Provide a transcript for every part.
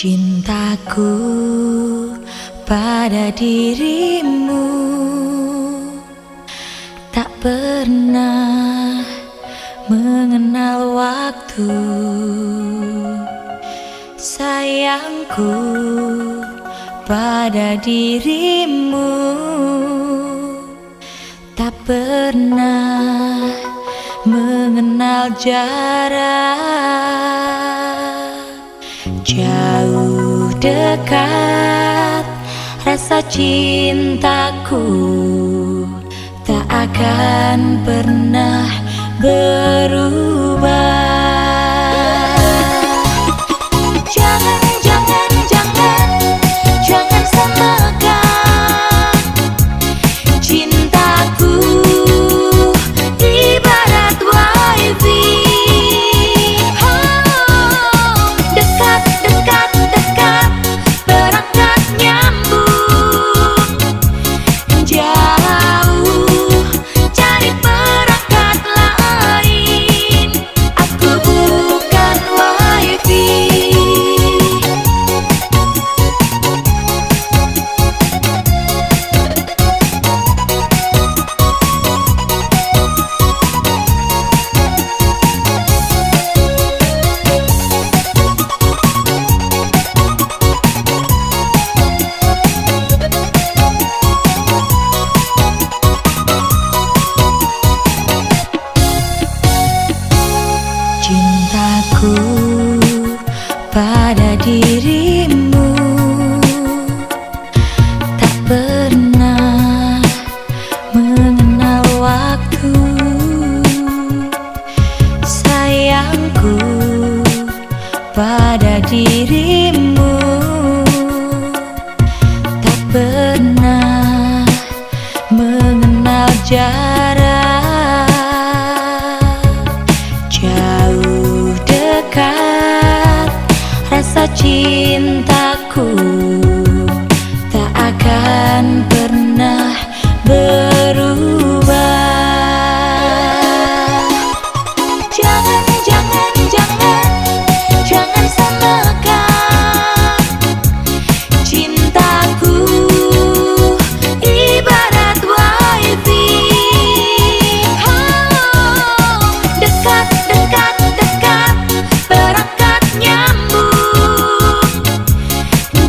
Cintaku pada dirimu tak pernah mengenal waktu. Sayangku pada dirimu tak pernah mengenal jarak. Jauh dekat rasa cintaku tak akan pernah berubah. Jangan, jangan, jangan, jangan samakan cintaku ibarat wifi. Cintaku pada dirimu tak pernah mengenal waktu. Sayangku pada dirimu tak pernah mengenal jarak. Jauh dekat rasa cintaku tak akan pernah berubah. Jangan, jangan, jangan, jangan samakan cintaku ibarat wifi. Dekat, dekat, dekat, perangkat nyambung.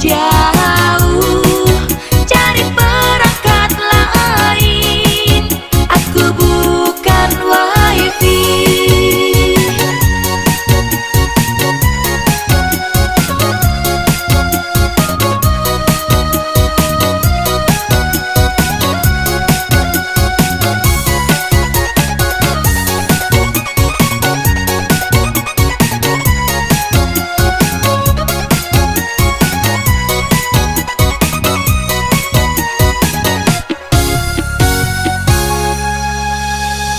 Jauh cari perangkat lain. Aku bukan wifi.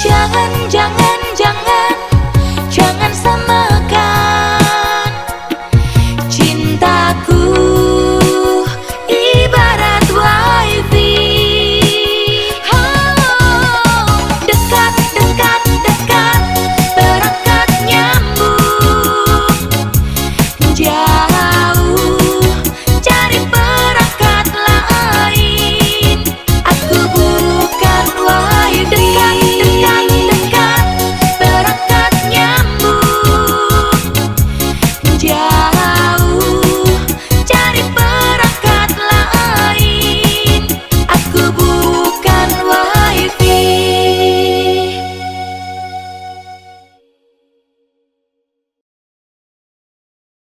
Jangan, jangan, jangan, jangan samakan cintaku ibarat wifi. Dekat, dekat, dekat, perangkat nyambung. Jauh